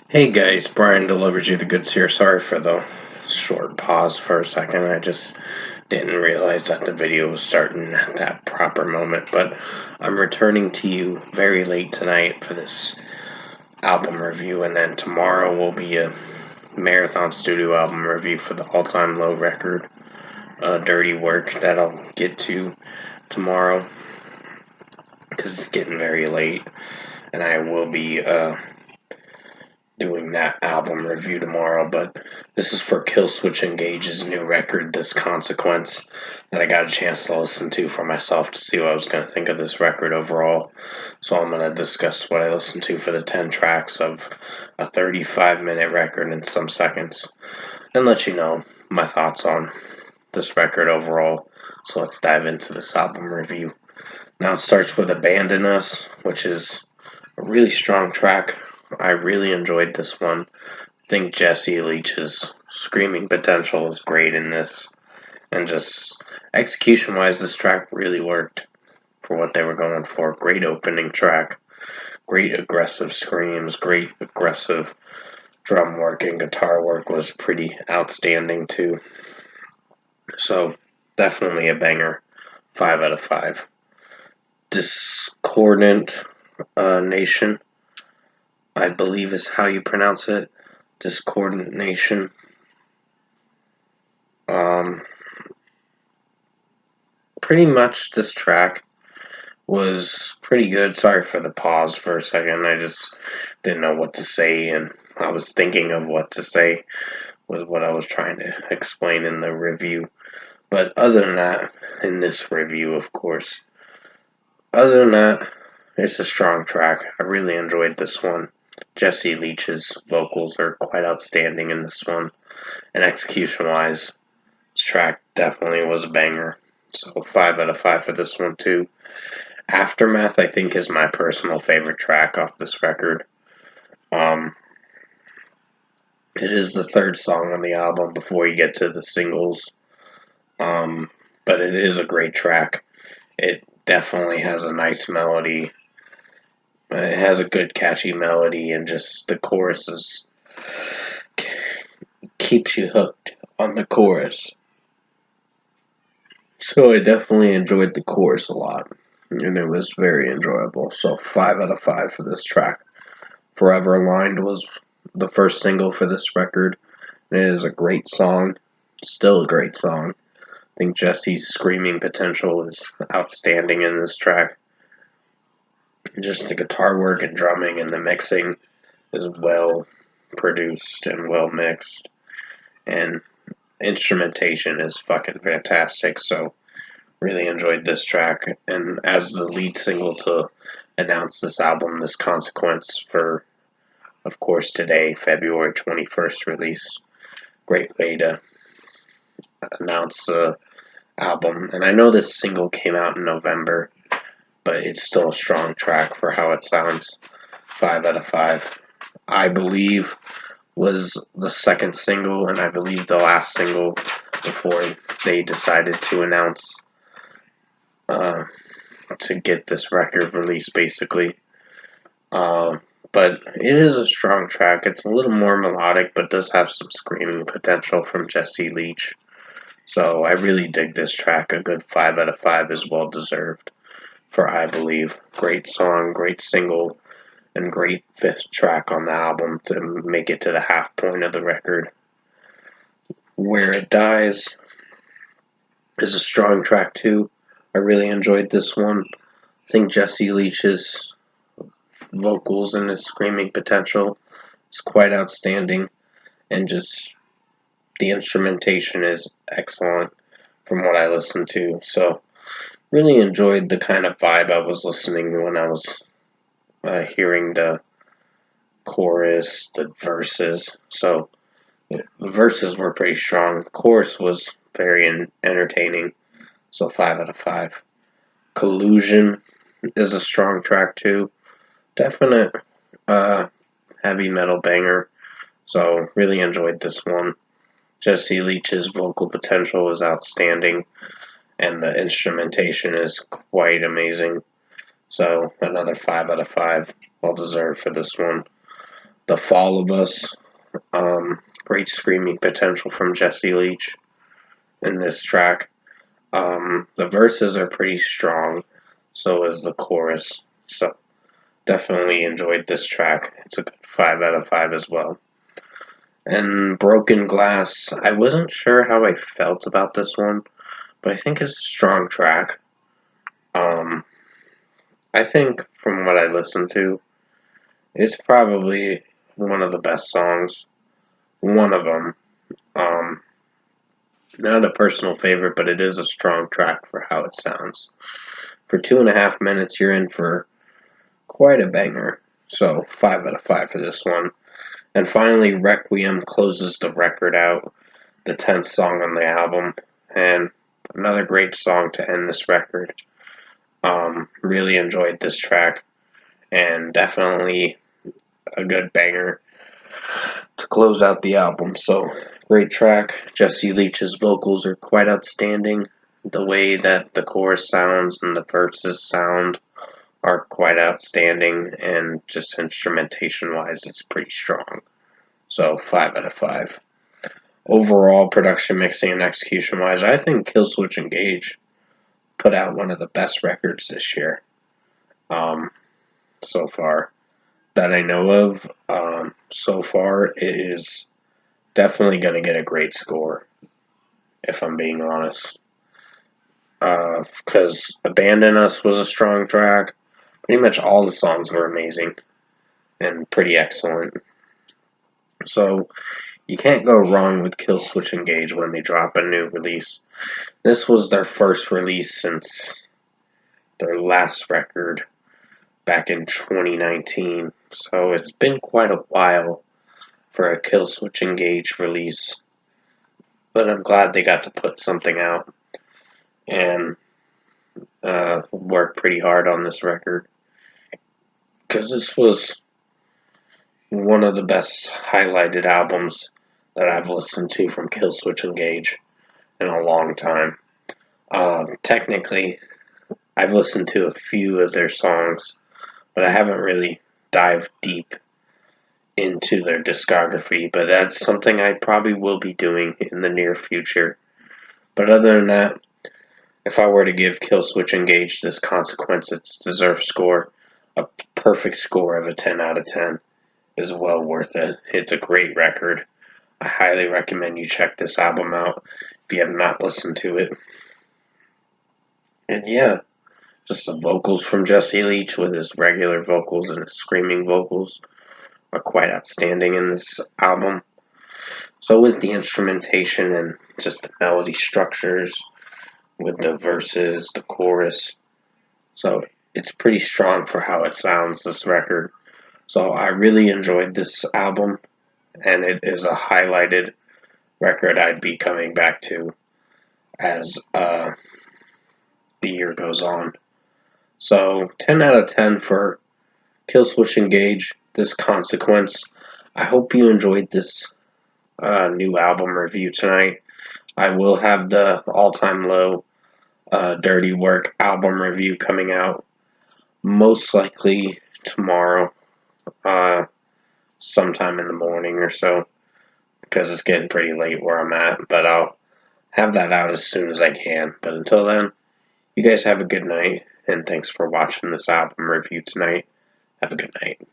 Hey guys, Brian delivers you the goods here. Sorry for the short pause for a second. I just didn't realize that the video was starting at that proper moment. But I'm returning to you very late tonight for this album review, and then tomorrow will be a marathon studio album review for the All Time Low record, Dirty Work, that I'll get to tomorrow because it's getting very late, and I will be doing that album review tomorrow, but this is for Killswitch Engage's new record, This Consequence, that I got a chance to listen to for myself to see what I was going to think of this record overall. So I'm going to discuss what I listened to for the 10 tracks of a 35-minute record in some seconds, and let you know my thoughts on this record overall. So let's dive into this album review. Now it starts with Abandon Us, which is a really strong track. I really enjoyed this one. I think Jesse Leach's screaming potential is great in this. And just execution wise, this track really worked for what they were going for. Great opening track, great aggressive screams, great aggressive drum work, and guitar work was pretty outstanding too. So, definitely a banger. 5 out of 5. Discordant Nation, I believe is how you pronounce it. Discordant Nation. Pretty much this track was pretty good. Sorry for the pause for a second. I just didn't know what to say, and I was thinking of what to say was what I was trying to explain in the review. But other than that, in this review, of course, other than that, it's a strong track. I really enjoyed this one. Jesse Leach's vocals are quite outstanding in this one, and execution-wise, this track definitely was a banger. So 5 out of 5 for this one too. Aftermath, I think, is my personal favorite track off this record. It is the third song on the album before you get to the singles. But it is a great track. It definitely has a nice melody. It has a good catchy melody, and just the chorus keeps you hooked on the chorus. So I definitely enjoyed the chorus a lot, and it was very enjoyable. So 5 out of 5 for this track. Forever Aligned was the first single for this record. And it is a great song. Still a great song. I think Jesse's screaming potential is outstanding in this track. Just the guitar work and drumming and the mixing is well produced and well mixed. And instrumentation is fucking fantastic. So really enjoyed this track. And as the lead single to announce this album, This Consequence, for, of course, today, February 21st release. Great way to announce the album. And I know this single came out in November, but it's still a strong track for how it sounds. 5 out of 5. I Believe was the second single, and I believe the last single before they decided to announce to get this record released, basically. But it is a strong track. It's a little more melodic, but does have some screaming potential from Jesse Leach. So I really dig this track. A good 5 out of 5 is well deserved for I Believe. Great song, great single, and great fifth track on the album to make it to the half point of the record. Where It Dies is a strong track too. I really enjoyed this one. I think Jesse Leach's vocals and his screaming potential is quite outstanding, and just the instrumentation is excellent from what I listened to. So really enjoyed the kind of vibe I was listening when I was hearing the chorus, the verses. So the verses were pretty strong. The chorus was very entertaining. So 5 out of 5. Collusion is a strong track too. Definite heavy metal banger. So really enjoyed this one. Jesse Leach's vocal potential is outstanding, and the instrumentation is quite amazing. So another 5 out of 5, well deserved for this one. The Fall of Us. Great screaming potential from Jesse Leach in this track. The verses are pretty strong, so is the chorus. So definitely enjoyed this track. It's a good 5 out of 5 as well. And Broken Glass, I wasn't sure how I felt about this one, but I think it's a strong track. I think from what I listened to, it's probably one of the best songs. One of them. Um, Not a personal favorite, but it is a strong track for how it sounds. For 2.5 minutes, you're in for quite a banger. So 5 out of 5 for this one. And finally, Requiem closes the record out, the 10th song on the album, and another great song to end this record. Really enjoyed this track, and definitely a good banger to close out the album. So, great track. Jesse Leach's vocals are quite outstanding. The way that the chorus sounds and the verses sound are quite outstanding, and just instrumentation wise, it's pretty strong. So, 5 out of 5. Overall, production, mixing, and execution wise, I think Killswitch Engage put out one of the best records this year so far that I know of. So far, it is definitely going to get a great score, if I'm being honest. Because Abandon Us was a strong track. Pretty much all the songs were amazing and pretty excellent. So you can't go wrong with Killswitch Engage when they drop a new release. This was their first release since their last record back in 2019. So it's been quite a while for a Killswitch Engage release. But I'm glad they got to put something out and work pretty hard on this record. Because this was one of the best highlighted albums that I've listened to from Killswitch Engage in a long time. Technically, I've listened to a few of their songs, but I haven't really dived deep into their discography, but that's something I probably will be doing in the near future. But other than that, if I were to give Killswitch Engage this Consequence its deserved score, a perfect score of a 10 out of 10 is well worth it. It's a great record. I highly recommend you check this album out if you have not listened to it. And yeah, just the vocals from Jesse Leach with his regular vocals and his screaming vocals are quite outstanding in this album. So is the instrumentation and just the melody structures with the verses, the chorus. So it's pretty strong for how it sounds, this record. So I really enjoyed this album, and it is a highlighted record I'd be coming back to as the year goes on. So 10 out of 10 for Killswitch Engage, this Consequence. I hope you enjoyed this new album review tonight. I will have the All-Time Low Dirty Work album review coming out most likely tomorrow, sometime in the morning or so, because it's getting pretty late where I'm at, but I'll have that out as soon as I can. But until then, you guys have a good night, and thanks for watching this album review tonight. Have a good night.